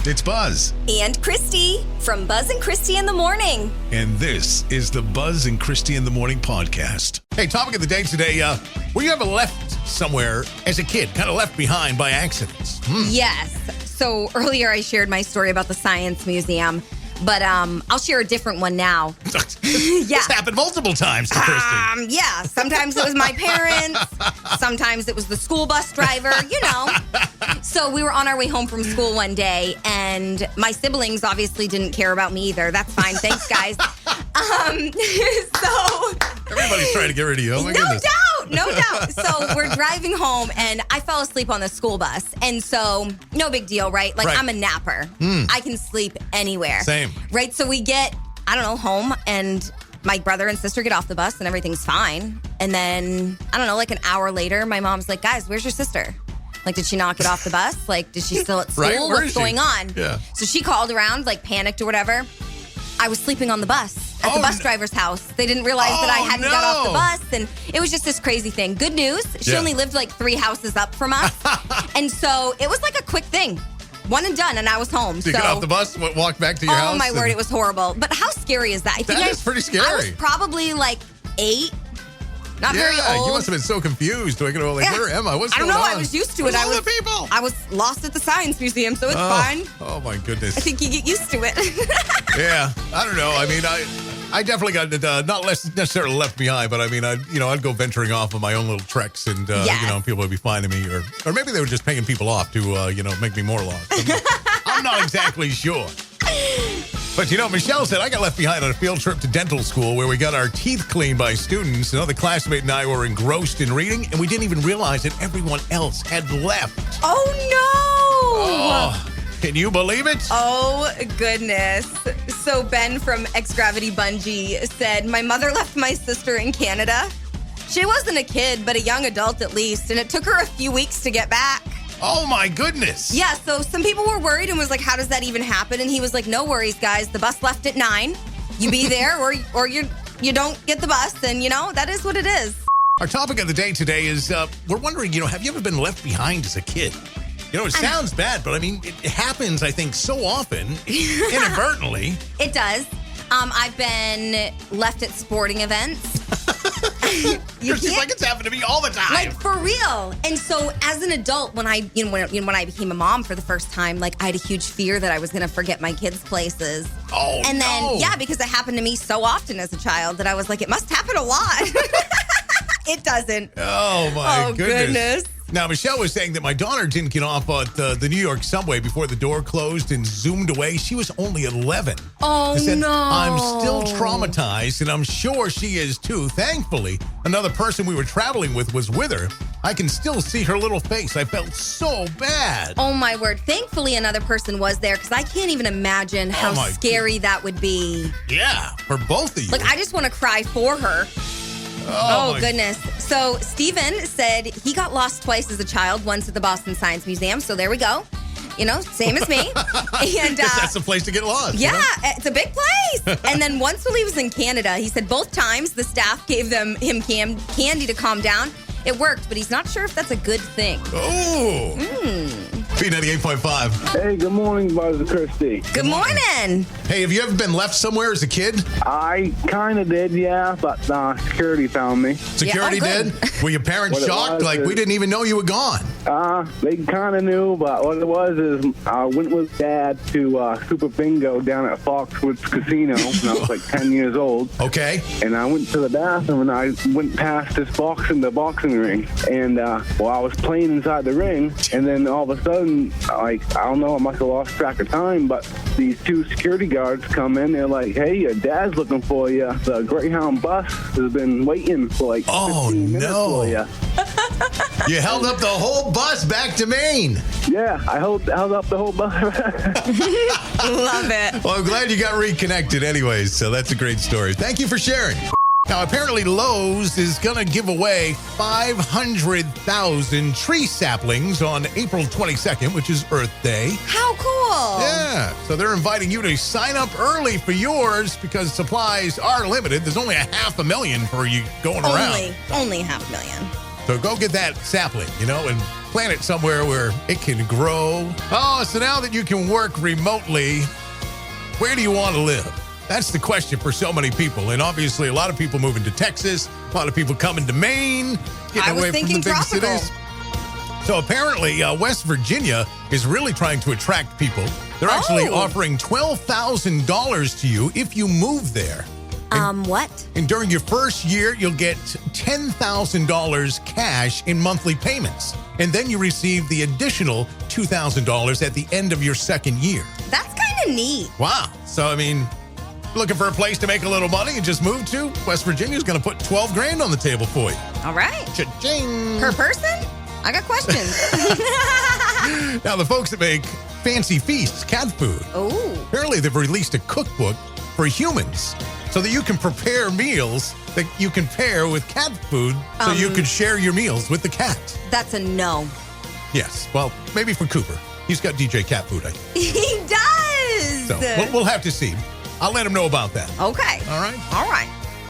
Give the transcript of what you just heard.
It's Buzz. And Christy from Buzz and Christy in the Morning. And this is the Buzz and Christy in the Morning podcast. Hey, topic of the day today, were you ever left somewhere as a kid, kind of left behind by accidents? Yes. So earlier I shared my story about the Science Museum, but I'll share a different one now. This happened multiple times to Christy. Yeah. Sometimes it was my parents. Sometimes it was the school bus driver, you know. So we were on our way home from school one day, and my siblings obviously didn't care about me either. That's fine. Thanks, guys. So Everybody's trying to get rid of you. Oh, my goodness. No doubt. So we're driving home, and I fell asleep on the school bus. And so, no big deal, right? Like, Right. I'm a napper. I can sleep anywhere. Same. Right? So we get, home, and my brother and sister get off the bus, and everything's fine. And then, like an hour later, my mom's like, guys, where's your sister? Like, did she not get off the bus? Like, is she still at school? Right? Where What's is she? going on? Yeah. So she called around, like, panicked or whatever. I was sleeping on the bus at the bus driver's house. They didn't realize that I hadn't got off the bus, and it was just this crazy thing. Good news, she only lived like 3 houses up from us, and so it was like a quick thing. One and done, and I was home. So you got off the bus, walk back to your house? Oh, my word, it was horrible. But how scary is that? I think That is pretty scary. I was probably like 8. Not very old. You must have been so confused. Where am I? What's I don't going know. on? I was used to it. Where's all the people? I was lost at the Science Museum, so it's fine. Oh, my goodness. I think you get used to it. Yeah, I don't know. I mean, I definitely got not necessarily left behind, but I mean, I'd go venturing off on my own little treks, and people would be finding me, or maybe they were just paying people off to make me more lost. I'm not exactly sure. But Michelle said I got left behind on a field trip to dental school where we got our teeth cleaned by students. Another classmate and I were engrossed in reading, and we didn't even realize that everyone else had left. Oh no! Oh, can you believe it? Oh, goodness. So Ben from X-Gravity Bungee said, my mother left my sister in Canada. She wasn't a kid, but a young adult at least, and it took her a few weeks to get back. Oh, my goodness. Yeah, so some people were worried and was like, how does that even happen? And he was like, no worries, guys. The bus left at 9. You be there or you don't get the bus, and, that is what it is. Our topic of the day today is, we're wondering, have you ever been left behind as a kid? It sounds bad, but I mean, it happens, I think, so often, inadvertently. It does. I've been left at sporting events. It's like it's happened to me all the time. Like, for real. And so, as an adult, when I became a mom for the first time, like, I had a huge fear that I was going to forget my kids' places. Oh, and then, because it happened to me so often as a child that I was like, it must happen a lot. It doesn't. Oh, my goodness. Now, Michelle was saying that my daughter didn't get off at the New York subway before the door closed and zoomed away. She was only 11. Oh, no. I'm still traumatized, and I'm sure she is too. Thankfully, another person we were traveling with was with her. I can still see her little face. I felt so bad. Oh, my word. Thankfully, another person was there, because I can't even imagine how scary that would be. Yeah, for both of you. Like, I just want to cry for her. Oh, goodness. So Steven said he got lost twice as a child, once at the Boston Science Museum. So there we go. Same as me. And that's the place to get lost. Yeah, it's a big place. And then once while he was in Canada, he said both times the staff gave him candy to calm down. It worked, but he's not sure if that's a good thing. Oh. B98.5. Hey, good morning, Buzz and Christy. Good morning. Hey, have you ever been left somewhere as a kid? I kind of did, yeah, but security found me. Security did? Were your parents shocked? Like, we didn't even know you were gone. They kind of knew, but what it was is I went with Dad to Super Bingo down at Foxwoods Casino when I was like 10 years old. Okay. And I went to the bathroom, and I went past the boxing ring. And, I was playing inside the ring, and then all of a sudden, I don't know, I must have lost track of time, but these 2 security guards come in. They're like, hey, your dad's looking for you. The Greyhound bus has been waiting for like 15 minutes for you. You held up the whole bus back to Maine. Yeah, I held up the whole bus. Love it. Well, I'm glad you got reconnected anyways, so that's a great story. Thank you for sharing. Now, apparently Lowe's is going to give away 500,000 tree saplings on April 22nd, which is Earth Day. How cool. Yeah, so they're inviting you to sign up early for yours because supplies are limited. There's only 500,000 for you going around. Only 500,000. So go get that sapling, and plant it somewhere where it can grow. Oh, so now that you can work remotely, where do you want to live? That's the question for so many people. And obviously, a lot of people moving to Texas, a lot of people coming to Maine, getting away from the big cities. So apparently, West Virginia is really trying to attract people. They're actually offering $12,000 to you if you move there. What? And during your first year, you'll get $10,000 cash in monthly payments. And then you receive the additional $2,000 at the end of your second year. That's kind of neat. Wow. So, I mean, looking for a place to make a little money and just move to? West Virginia's going to put $12,000 on the table for you. All right. Cha-ching. Per person? I got questions. Now, the folks that make Fancy Feasts cat food. Oh. Apparently, they've released a cookbook for humans so that you can prepare meals that you can pair with cat food so you can share your meals with the cat. That's a no. Yes. Well, maybe for Cooper. He's got DJ cat food, I think. He does. So we'll have to see. I'll let him know about that. Okay. All right. All right.